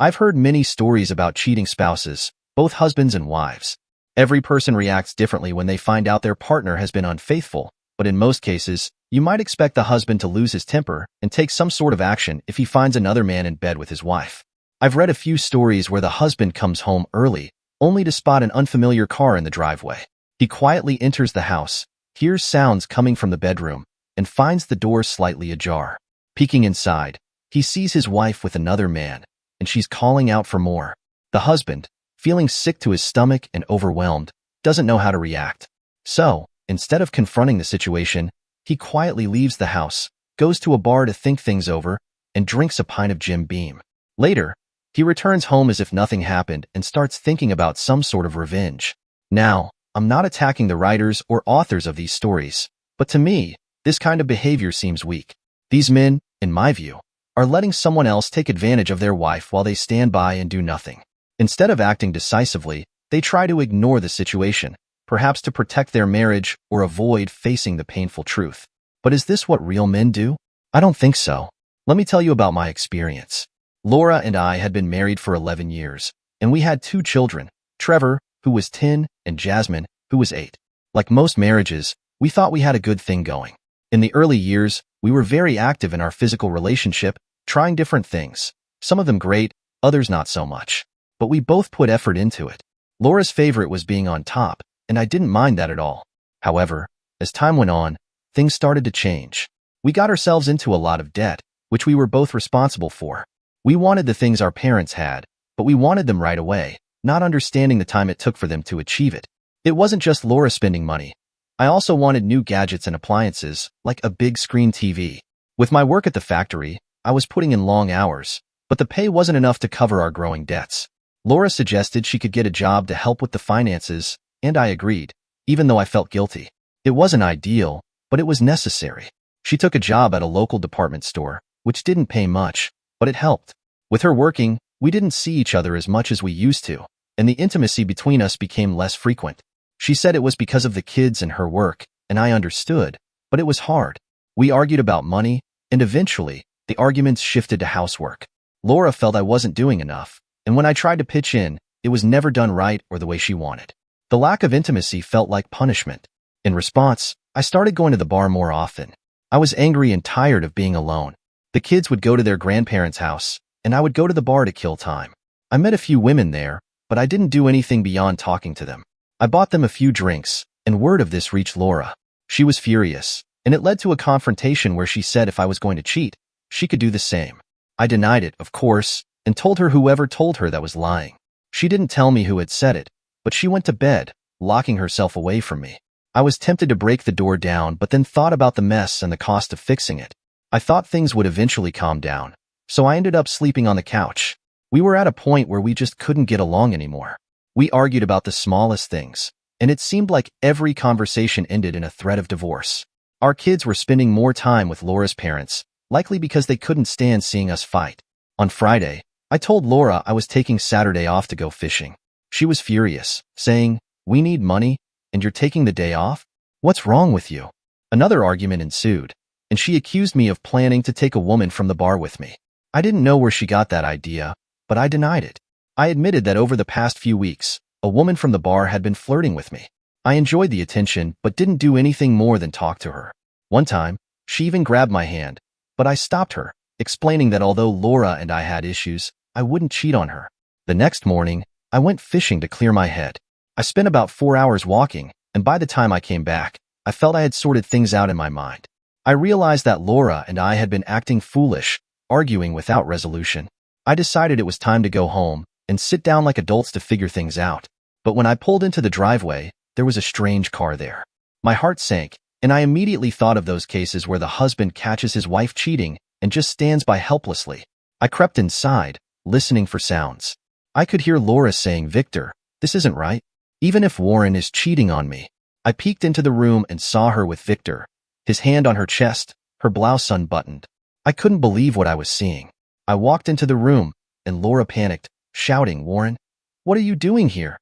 I've heard many stories about cheating spouses, both husbands and wives. Every person reacts differently when they find out their partner has been unfaithful, but in most cases, you might expect the husband to lose his temper and take some sort of action if he finds another man in bed with his wife. I've read a few stories where the husband comes home early, only to spot an unfamiliar car in the driveway. He quietly enters the house, hears sounds coming from the bedroom, and finds the door slightly ajar. Peeking inside, he sees his wife with another man, and she's calling out for more. The husband, feeling sick to his stomach and overwhelmed, doesn't know how to react. So, instead of confronting the situation, he quietly leaves the house, goes to a bar to think things over, and drinks a pint of Jim Beam. Later, he returns home as if nothing happened and starts thinking about some sort of revenge. Now, I'm not attacking the writers or authors of these stories, but to me, this kind of behavior seems weak. These men, in my view, are letting someone else take advantage of their wife while they stand by and do nothing. Instead of acting decisively, they try to ignore the situation, perhaps to protect their marriage or avoid facing the painful truth. But is this what real men do? I don't think so. Let me tell you about my experience. Laura and I had been married for 11 years, and we had 2 children, Trevor, who was 10, and Jasmine, who was 8. Like most marriages, we thought we had a good thing going. In the early years, we were very active in our physical relationship, trying different things, some of them great, others not so much. But we both put effort into it. Laura's favorite was being on top, and I didn't mind that at all. However, as time went on, things started to change. We got ourselves into a lot of debt, which we were both responsible for. We wanted the things our parents had, but we wanted them right away, not understanding the time it took for them to achieve it. It wasn't just Laura spending money. I also wanted new gadgets and appliances, like a big screen TV. With my work at the factory, I was putting in long hours, but the pay wasn't enough to cover our growing debts. Laura suggested she could get a job to help with the finances, and I agreed, even though I felt guilty. It wasn't ideal, but it was necessary. She took a job at a local department store, which didn't pay much, but it helped. With her working, we didn't see each other as much as we used to, and the intimacy between us became less frequent. She said it was because of the kids and her work, and I understood, but it was hard. We argued about money, and eventually, the arguments shifted to housework. Laura felt I wasn't doing enough, and when I tried to pitch in, it was never done right or the way she wanted. The lack of intimacy felt like punishment. In response, I started going to the bar more often. I was angry and tired of being alone. The kids would go to their grandparents' house, and I would go to the bar to kill time. I met a few women there, but I didn't do anything beyond talking to them. I bought them a few drinks, and word of this reached Laura. She was furious, and it led to a confrontation where she said if I was going to cheat, she could do the same. I denied it, of course, and told her whoever told her that was lying. She didn't tell me who had said it, but she went to bed, locking herself away from me. I was tempted to break the door down, but then thought about the mess and the cost of fixing it. I thought things would eventually calm down, so I ended up sleeping on the couch. We were at a point where we just couldn't get along anymore. We argued about the smallest things, and it seemed like every conversation ended in a threat of divorce. Our kids were spending more time with Laura's parents, likely because they couldn't stand seeing us fight. On Friday, I told Laura I was taking Saturday off to go fishing. She was furious, saying, "We need money, and you're taking the day off? What's wrong with you?" Another argument ensued, and she accused me of planning to take a woman from the bar with me. I didn't know where she got that idea, but I denied it. I admitted that over the past few weeks, a woman from the bar had been flirting with me. I enjoyed the attention, but didn't do anything more than talk to her. One time, she even grabbed my hand, but I stopped her, explaining that although Laura and I had issues, I wouldn't cheat on her. The next morning, I went fishing to clear my head. I spent about 4 hours walking, and by the time I came back, I felt I had sorted things out in my mind. I realized that Laura and I had been acting foolish, arguing without resolution. I decided it was time to go home and sit down like adults to figure things out. But when I pulled into the driveway, there was a strange car there. My heart sank, and I immediately thought of those cases where the husband catches his wife cheating and just stands by helplessly. I crept inside, listening for sounds. I could hear Laura saying, "Victor, this isn't right. Even if Warren is cheating on me." I peeked into the room and saw her with Victor, his hand on her chest, her blouse unbuttoned. I couldn't believe what I was seeing. I walked into the room, and Laura panicked, shouting, "Warren, what are you doing here?"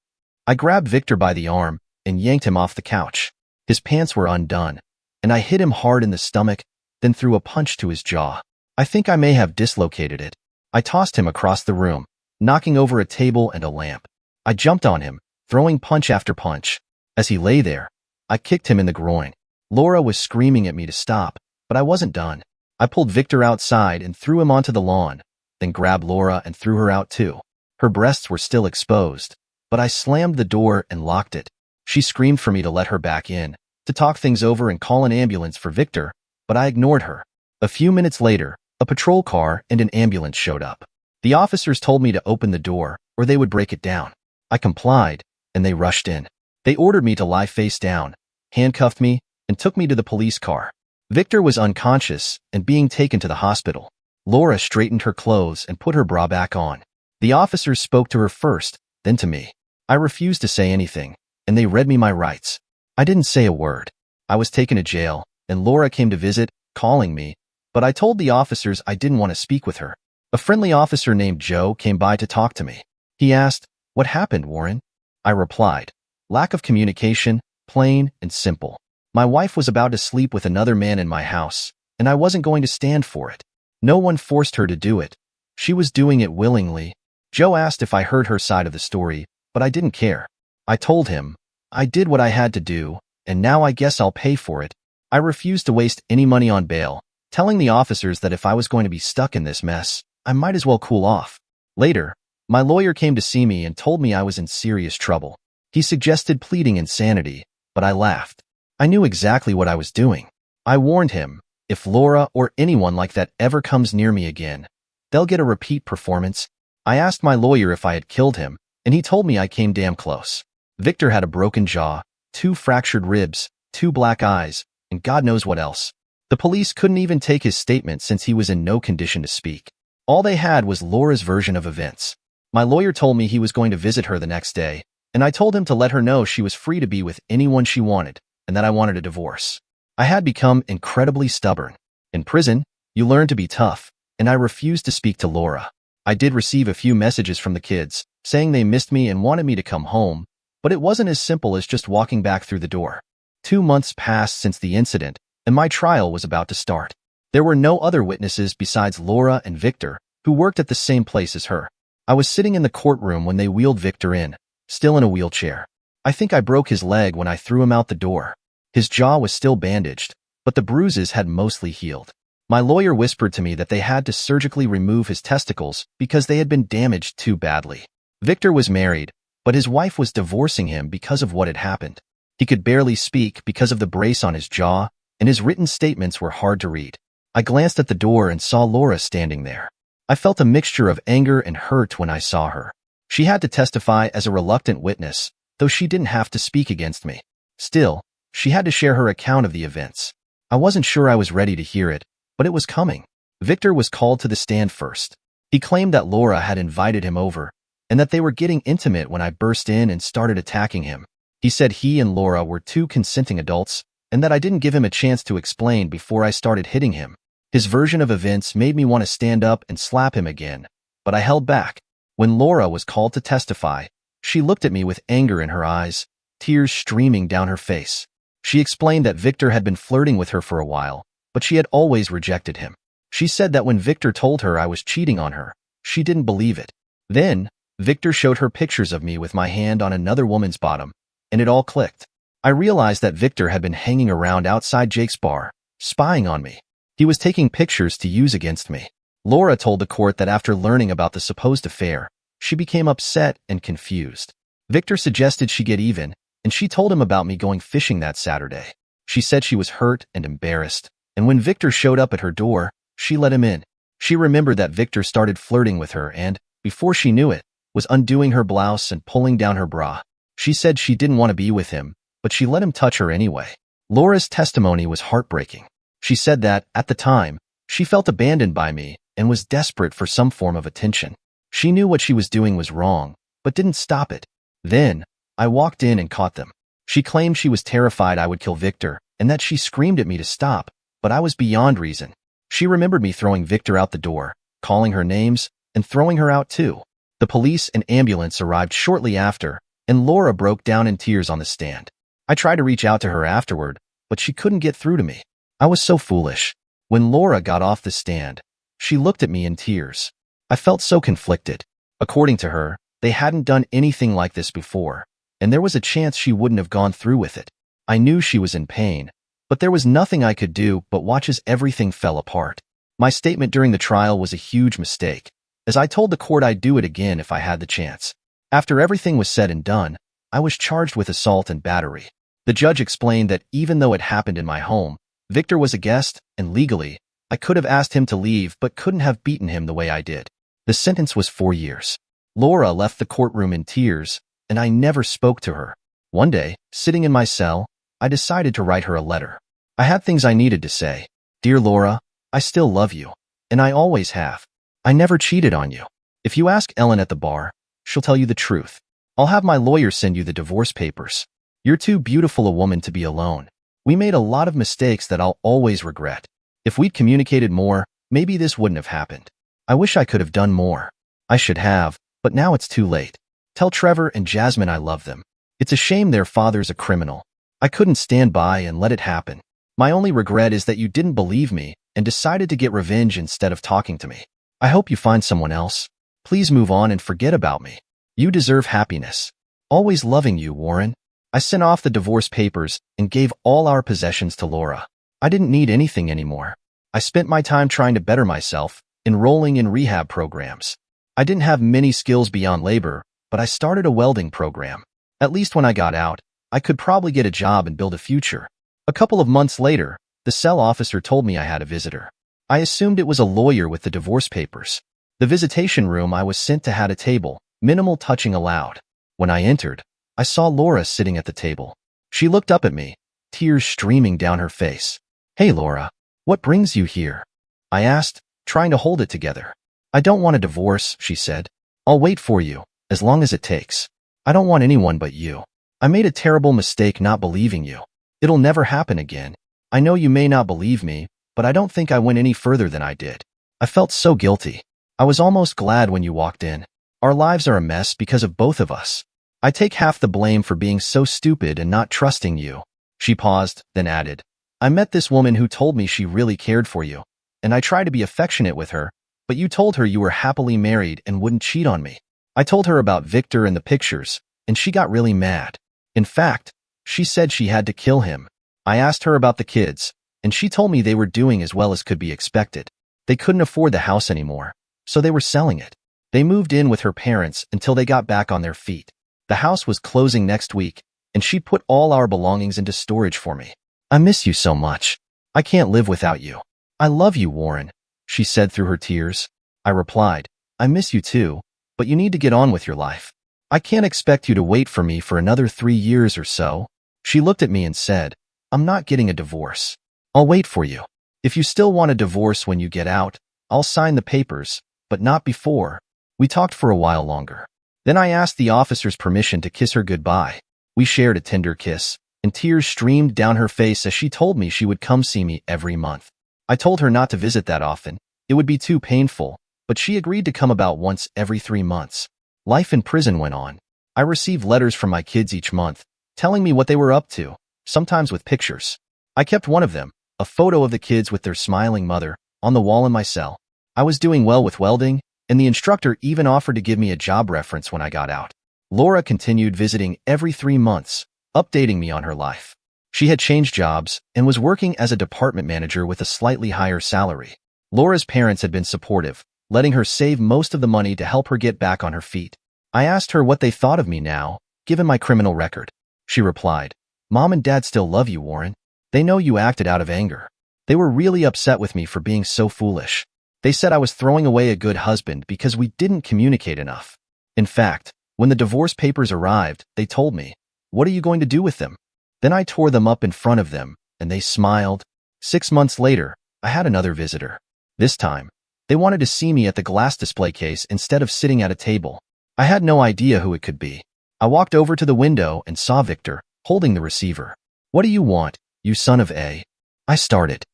I grabbed Victor by the arm and yanked him off the couch. His pants were undone, and I hit him hard in the stomach, then threw a punch to his jaw. I think I may have dislocated it. I tossed him across the room, knocking over a table and a lamp. I jumped on him, throwing punch after punch. As he lay there, I kicked him in the groin. Laura was screaming at me to stop, but I wasn't done. I pulled Victor outside and threw him onto the lawn, then grabbed Laura and threw her out too. Her breasts were still exposed, but I slammed the door and locked it. She screamed for me to let her back in, to talk things over and call an ambulance for Victor, but I ignored her. A few minutes later, a patrol car and an ambulance showed up. The officers told me to open the door, or they would break it down. I complied, and they rushed in. They ordered me to lie face down, handcuffed me, and took me to the police car. Victor was unconscious and being taken to the hospital. Laura straightened her clothes and put her bra back on. The officers spoke to her first, then to me. I refused to say anything, and they read me my rights. I didn't say a word. I was taken to jail, and Laura came to visit, calling me, but I told the officers I didn't want to speak with her. A friendly officer named Joe came by to talk to me. He asked, "What happened, Warren?" I replied, "Lack of communication, plain and simple. My wife was about to sleep with another man in my house, and I wasn't going to stand for it. No one forced her to do it. She was doing it willingly." Joe asked if I heard her side of the story, but I didn't care. I told him, "I did what I had to do, and now I guess I'll pay for it." I refused to waste any money on bail, telling the officers that if I was going to be stuck in this mess, I might as well cool off. Later, my lawyer came to see me and told me I was in serious trouble. He suggested pleading insanity, but I laughed. I knew exactly what I was doing. I warned him, if Laura or anyone like that ever comes near me again, they'll get a repeat performance. I asked my lawyer if I had killed him, and he told me I came damn close. Victor had a broken jaw, 2 fractured ribs, 2 black eyes, and God knows what else. The police couldn't even take his statement since he was in no condition to speak. All they had was Laura's version of events. My lawyer told me he was going to visit her the next day, and I told him to let her know she was free to be with anyone she wanted, and that I wanted a divorce. I had become incredibly stubborn. In prison, you learn to be tough, and I refused to speak to Laura. I did receive a few messages from the kids, saying they missed me and wanted me to come home, but it wasn't as simple as just walking back through the door. 2 months passed since the incident, and my trial was about to start. There were no other witnesses besides Laura and Victor, who worked at the same place as her. I was sitting in the courtroom when they wheeled Victor in, still in a wheelchair. I think I broke his leg when I threw him out the door. His jaw was still bandaged, but the bruises had mostly healed. My lawyer whispered to me that they had to surgically remove his testicles because they had been damaged too badly. Victor was married, but his wife was divorcing him because of what had happened. He could barely speak because of the brace on his jaw, and his written statements were hard to read. I glanced at the door and saw Laura standing there. I felt a mixture of anger and hurt when I saw her. She had to testify as a reluctant witness, though she didn't have to speak against me. Still, she had to share her account of the events. I wasn't sure I was ready to hear it, but it was coming. Victor was called to the stand first. He claimed that Laura had invited him over, and that they were getting intimate when I burst in and started attacking him. He said he and Laura were 2 consenting adults, and that I didn't give him a chance to explain before I started hitting him. His version of events made me want to stand up and slap him again, but I held back. When Laura was called to testify, she looked at me with anger in her eyes, tears streaming down her face. She explained that Victor had been flirting with her for a while, but she had always rejected him. She said that when Victor told her I was cheating on her, she didn't believe it. Then, Victor showed her pictures of me with my hand on another woman's bottom, and it all clicked. I realized that Victor had been hanging around outside Jake's bar, spying on me. He was taking pictures to use against me. Laura told the court that after learning about the supposed affair, she became upset and confused. Victor suggested she get even, and she told him about me going fishing that Saturday. She said she was hurt and embarrassed, and when Victor showed up at her door, she let him in. She remembered that Victor started flirting with her and, before she knew it, was undoing her blouse and pulling down her bra. She said she didn't want to be with him, but she let him touch her anyway. Laura's testimony was heartbreaking. She said that, at the time, she felt abandoned by me and was desperate for some form of attention. She knew what she was doing was wrong, but didn't stop it. Then, I walked in and caught them. She claimed she was terrified I would kill Victor and that she screamed at me to stop, but I was beyond reason. She remembered me throwing Victor out the door, calling her names, and throwing her out too. The police and ambulance arrived shortly after, and Laura broke down in tears on the stand. I tried to reach out to her afterward, but she couldn't get through to me. I was so foolish. When Laura got off the stand, she looked at me in tears. I felt so conflicted. According to her, they hadn't done anything like this before, and there was a chance she wouldn't have gone through with it. I knew she was in pain, but there was nothing I could do but watch as everything fell apart. My statement during the trial was a huge mistake, as I told the court I'd do it again if I had the chance. After everything was said and done, I was charged with assault and battery. The judge explained that even though it happened in my home, Victor was a guest, and legally, I could have asked him to leave but couldn't have beaten him the way I did. The sentence was 4 years. Laura left the courtroom in tears, and I never spoke to her. One day, sitting in my cell, I decided to write her a letter. I had things I needed to say. Dear Laura, I still love you, and I always have. I never cheated on you. If you ask Ellen at the bar, she'll tell you the truth. I'll have my lawyer send you the divorce papers. You're too beautiful a woman to be alone. We made a lot of mistakes that I'll always regret. If we'd communicated more, maybe this wouldn't have happened. I wish I could have done more. I should have, but now it's too late. Tell Trevor and Jasmine I love them. It's a shame their father's a criminal. I couldn't stand by and let it happen. My only regret is that you didn't believe me and decided to get revenge instead of talking to me. I hope you find someone else. Please move on and forget about me. You deserve happiness. Always loving you, Warren. I sent off the divorce papers and gave all our possessions to Laura. I didn't need anything anymore. I spent my time trying to better myself, enrolling in rehab programs. I didn't have many skills beyond labor, but I started a welding program. At least when I got out, I could probably get a job and build a future. A couple of months later, the cell officer told me I had a visitor. I assumed it was a lawyer with the divorce papers. The visitation room I was sent to had a table, minimal touching allowed. When I entered, I saw Laura sitting at the table. She looked up at me, tears streaming down her face. Hey Laura, what brings you here? I asked, trying to hold it together. I don't want a divorce, she said. I'll wait for you, as long as it takes. I don't want anyone but you. I made a terrible mistake not believing you. It'll never happen again. I know you may not believe me, but I don't think I went any further than I did. I felt so guilty. I was almost glad when you walked in. Our lives are a mess because of both of us. I take half the blame for being so stupid and not trusting you. She paused, then added, I met this woman who told me she really cared for you, and I tried to be affectionate with her, but you told her you were happily married and wouldn't cheat on me. I told her about Victor and the pictures, and she got really mad. In fact, she said she had to kill him. I asked her about the kids, and she told me they were doing as well as could be expected. They couldn't afford the house anymore, so they were selling it. They moved in with her parents until they got back on their feet. The house was closing next week, and she put all our belongings into storage for me. I miss you so much. I can't live without you. I love you, Warren, she said through her tears. I replied, I miss you too, but you need to get on with your life. I can't expect you to wait for me for another 3 years or so. She looked at me and said, I'm not getting a divorce. I'll wait for you. If you still want a divorce when you get out, I'll sign the papers, but not before. We talked for a while longer. Then I asked the officer's permission to kiss her goodbye. We shared a tender kiss, and tears streamed down her face as she told me she would come see me every month. I told her not to visit that often. It would be too painful, but she agreed to come about once every 3 months. Life in prison went on. I received letters from my kids each month, telling me what they were up to, sometimes with pictures. I kept one of them, a photo of the kids with their smiling mother, on the wall in my cell. I was doing well with welding, and the instructor even offered to give me a job reference when I got out. Laura continued visiting every 3 months, updating me on her life. She had changed jobs and was working as a department manager with a slightly higher salary. Laura's parents had been supportive, letting her save most of the money to help her get back on her feet. I asked her what they thought of me now, given my criminal record. She replied, Mom and Dad still love you, Warren. They know you acted out of anger. They were really upset with me for being so foolish. They said I was throwing away a good husband because we didn't communicate enough. In fact, when the divorce papers arrived, they told me, What are you going to do with them? Then I tore them up in front of them, and they smiled. 6 months later, I had another visitor. This time, they wanted to see me at the glass display case instead of sitting at a table. I had no idea who it could be. I walked over to the window and saw Victor, holding the receiver. What do you want, you son of a? I started.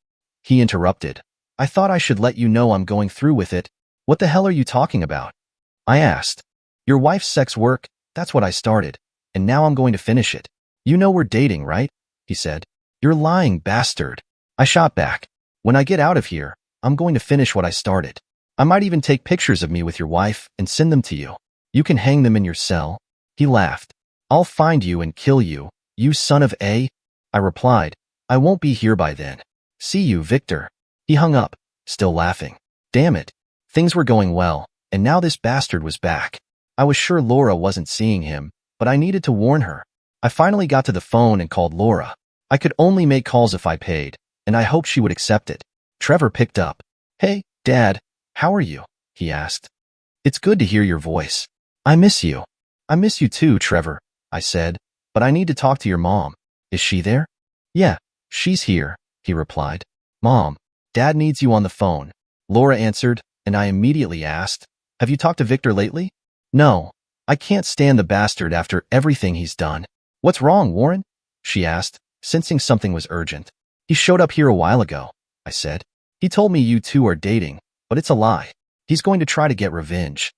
He interrupted. I thought I should let you know I'm going through with it. What the hell are you talking about? I asked. Your wife's sex work, that's what I started, and now I'm going to finish it. You know we're dating, right? He said. You're lying, bastard. I shot back. When I get out of here, I'm going to finish what I started. I might even take pictures of me with your wife and send them to you. You can hang them in your cell." He laughed. "I'll find you and kill you, you son of a—" I replied, "I won't be here by then. See you, Victor." He hung up, still laughing. Damn it. Things were going well, and now this bastard was back. I was sure Laura wasn't seeing him, but I needed to warn her. I finally got to the phone and called Laura. I could only make calls if I paid, and I hoped she would accept it. Trevor picked up. "Hey, Dad, how are you?" he asked. "It's good to hear your voice. I miss you." "I miss you too, Trevor," I said, "but I need to talk to your mom. Is she there?" "Yeah, she's here," he replied. "Mom, Dad needs you on the phone." Laura answered, and I immediately asked, "Have you talked to Victor lately?" "No, I can't stand the bastard after everything he's done." "What's wrong, Warren?" she asked, sensing something was urgent. "He showed up here a while ago," I said. "He told me you two are dating, but it's a lie. He's going to try to get revenge.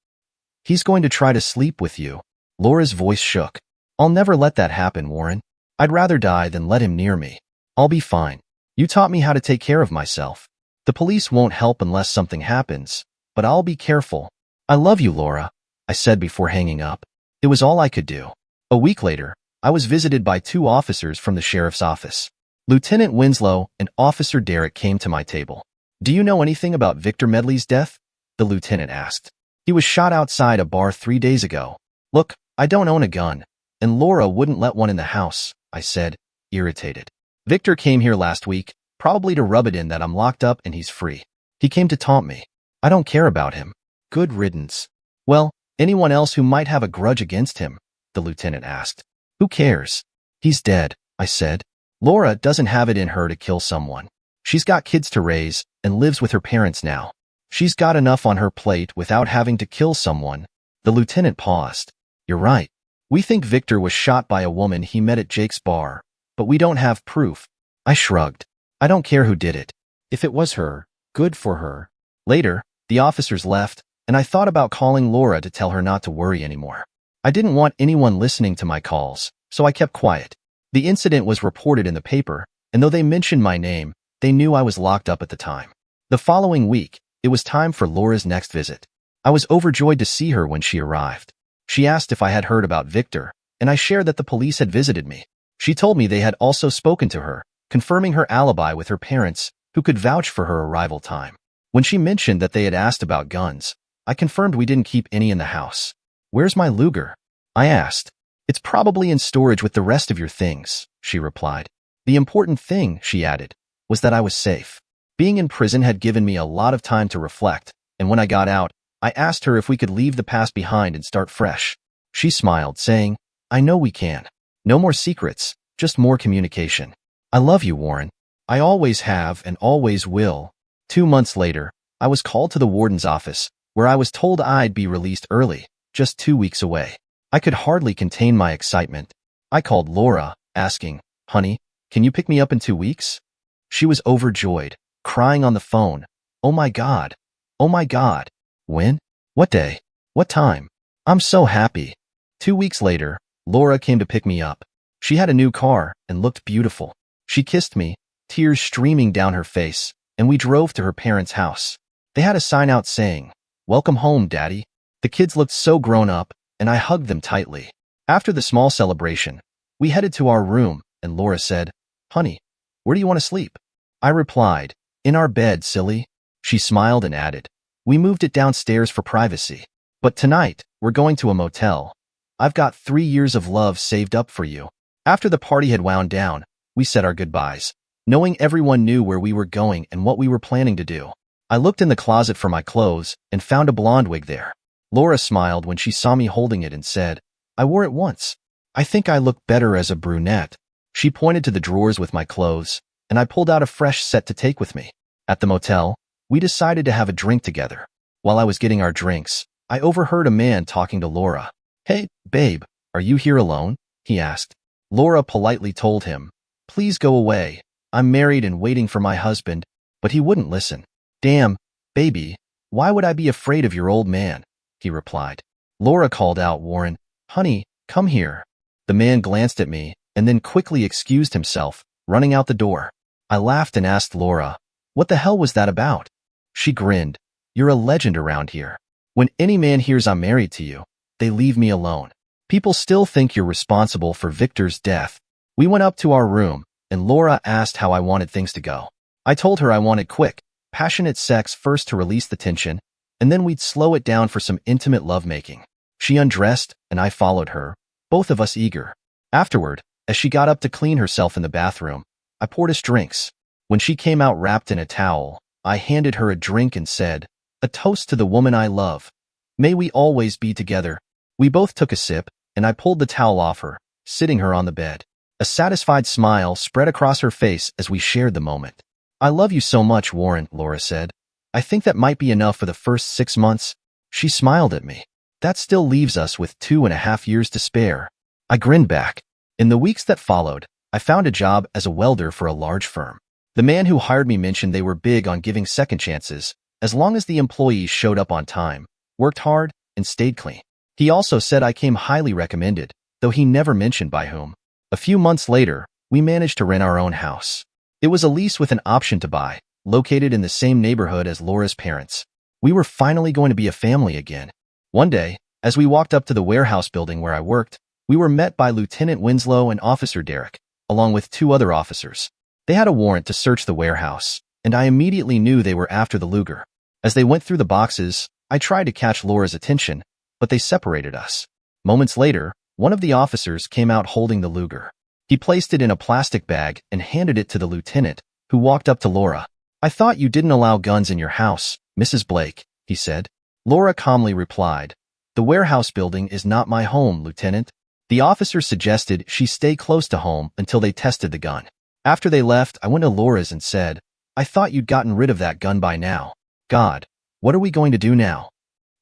He's going to try to sleep with you." Laura's voice shook. "I'll never let that happen, Warren. I'd rather die than let him near me. I'll be fine. You taught me how to take care of myself. The police won't help unless something happens, but I'll be careful. I love you, Laura," I said before hanging up. It was all I could do. A week later, I was visited by two officers from the sheriff's office. Lieutenant Winslow and Officer Derrick came to my table. "Do you know anything about Victor Medley's death?" the lieutenant asked. "He was shot outside a bar 3 days ago." "Look, I don't own a gun, and Laura wouldn't let one in the house," I said, irritated. "Victor came here last week, probably to rub it in that I'm locked up and he's free. He came to taunt me. I don't care about him." "Good riddance." "Well, anyone else who might have a grudge against him?" the lieutenant asked. "Who cares? He's dead," I said. "Laura doesn't have it in her to kill someone. She's got kids to raise and lives with her parents now. She's got enough on her plate without having to kill someone." The lieutenant paused. "You're right. We think Victor was shot by a woman he met at Jake's bar, but we don't have proof." I shrugged. "I don't care who did it. If it was her, good for her." Later, the officers left, and I thought about calling Laura to tell her not to worry anymore. I didn't want anyone listening to my calls, so I kept quiet. The incident was reported in the paper, and though they mentioned my name, they knew I was locked up at the time. The following week, it was time for Laura's next visit. I was overjoyed to see her when she arrived. She asked if I had heard about Victor, and I shared that the police had visited me. She told me they had also spoken to her, confirming her alibi with her parents, who could vouch for her arrival time. When she mentioned that they had asked about guns, I confirmed we didn't keep any in the house. "Where's my Luger?" I asked. "It's probably in storage with the rest of your things," she replied. The important thing, she added, was that I was safe. Being in prison had given me a lot of time to reflect, and when I got out, I asked her if we could leave the past behind and start fresh. She smiled, saying, "I know we can. No more secrets, just more communication. I love you, Warren. I always have and always will." 2 months later, I was called to the warden's office, where I was told I'd be released early, just 2 weeks away. I could hardly contain my excitement. I called Laura, asking, "Honey, can you pick me up in 2 weeks?" She was overjoyed, crying on the phone. "Oh my God. Oh my God. When? What day? What time? I'm so happy." 2 weeks later, Laura came to pick me up. She had a new car and looked beautiful. She kissed me, tears streaming down her face, and we drove to her parents' house. They had a sign out saying, "Welcome home, Daddy." The kids looked so grown up, and I hugged them tightly. After the small celebration, we headed to our room, and Laura said, "Honey, where do you want to sleep?" I replied, "In our bed, silly." She smiled and added, "We moved it downstairs for privacy. But tonight, we're going to a motel. I've got 3 years of love saved up for you." After the party had wound down, we said our goodbyes, knowing everyone knew where we were going and what we were planning to do. I looked in the closet for my clothes and found a blonde wig there. Laura smiled when she saw me holding it and said, "I wore it once. I think I look better as a brunette." She pointed to the drawers with my clothes, and I pulled out a fresh set to take with me. At the motel, we decided to have a drink together. While I was getting our drinks, I overheard a man talking to Laura. "Hey, babe, are you here alone?" he asked. Laura politely told him, "Please go away. I'm married and waiting for my husband," but he wouldn't listen. "Damn, baby, why would I be afraid of your old man?" he replied. Laura called out, "Warren, honey, come here." The man glanced at me and then quickly excused himself, running out the door. I laughed and asked Laura, "What the hell was that about?" She grinned. You're a legend around here. When any man hears I'm married to you, they leave me alone. People still think you're responsible for Victor's death. We went up to our room, and Laura asked how I wanted things to go. I told her I wanted quick, passionate sex first to release the tension, and then we'd slow it down for some intimate lovemaking. She undressed, and I followed her, both of us eager. Afterward, as she got up to clean herself in the bathroom, I poured us drinks. When she came out wrapped in a towel, I handed her a drink and said, "A toast to the woman I love. May we always be together." We both took a sip, and I pulled the towel off her, sitting her on the bed. A satisfied smile spread across her face as we shared the moment. "I love you so much, Warren," Laura said. "I think that might be enough for the first 6 months." She smiled at me. "That still leaves us with 2.5 years to spare." I grinned back. In the weeks that followed, I found a job as a welder for a large firm. The man who hired me mentioned they were big on giving second chances, as long as the employees showed up on time, worked hard, and stayed clean. He also said I came highly recommended, though he never mentioned by whom. A few months later, we managed to rent our own house. It was a lease with an option to buy, located in the same neighborhood as Laura's parents. We were finally going to be a family again. One day, as we walked up to the warehouse building where I worked, we were met by Lieutenant Winslow and Officer Derrick, along with 2 other officers. They had a warrant to search the warehouse, and I immediately knew they were after the Luger. As they went through the boxes, I tried to catch Laura's attention, but they separated us. Moments later, one of the officers came out holding the Luger. He placed it in a plastic bag and handed it to the lieutenant, who walked up to Laura. "I thought you didn't allow guns in your house, Mrs. Blake," he said. Laura calmly replied, "The warehouse building is not my home, Lieutenant." The officer suggested she stay close to home until they tested the gun. After they left, I went to Laura's and said, "I thought you'd gotten rid of that gun by now. God, what are we going to do now?"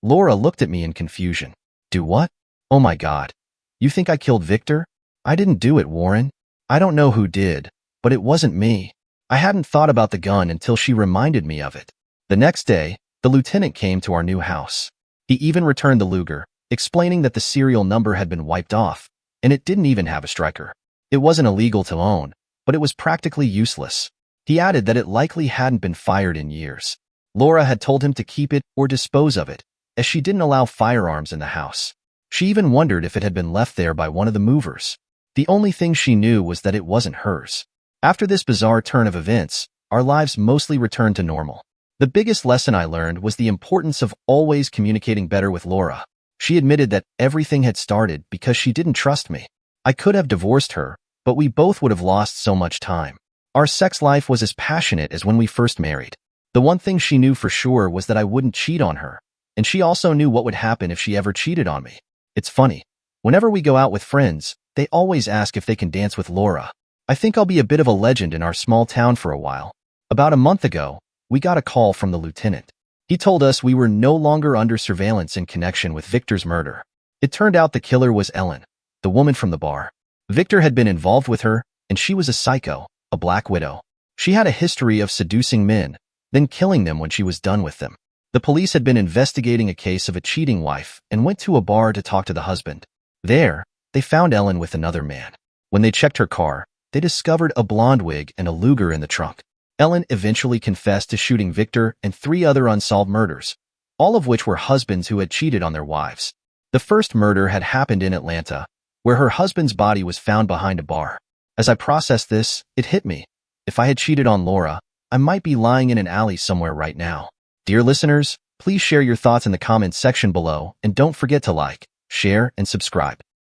Laura looked at me in confusion. "Do what? Oh my God. You think I killed Victor?" "I didn't do it, Warren. I don't know who did, but it wasn't me." I hadn't thought about the gun until she reminded me of it. The next day, the lieutenant came to our new house. He even returned the Luger, explaining that the serial number had been wiped off, and it didn't even have a striker. It wasn't illegal to own, but it was practically useless. He added that it likely hadn't been fired in years. Laura had told him to keep it or dispose of it, as she didn't allow firearms in the house. She even wondered if it had been left there by one of the movers. The only thing she knew was that it wasn't hers. After this bizarre turn of events, our lives mostly returned to normal. The biggest lesson I learned was the importance of always communicating better with Laura. She admitted that everything had started because she didn't trust me. I could have divorced her, but we both would have lost so much time. Our sex life was as passionate as when we first married. The one thing she knew for sure was that I wouldn't cheat on her, and she also knew what would happen if she ever cheated on me. It's funny. Whenever we go out with friends, they always ask if they can dance with Laura. I think I'll be a bit of a legend in our small town for a while. About a month ago, we got a call from the lieutenant. He told us we were no longer under surveillance in connection with Victor's murder. It turned out the killer was Ellen, the woman from the bar. Victor had been involved with her, and she was a psycho, a black widow. She had a history of seducing men, then killing them when she was done with them. The police had been investigating a case of a cheating wife and went to a bar to talk to the husband. There, they found Ellen with another man. When they checked her car, they discovered a blonde wig and a Luger in the trunk. Ellen eventually confessed to shooting Victor and 3 other unsolved murders, all of which were husbands who had cheated on their wives. The first murder had happened in Atlanta, where her husband's body was found behind a bar. As I processed this, it hit me. If I had cheated on Laura, I might be lying in an alley somewhere right now. Dear listeners, please share your thoughts in the comments section below, and don't forget to like, share, and subscribe.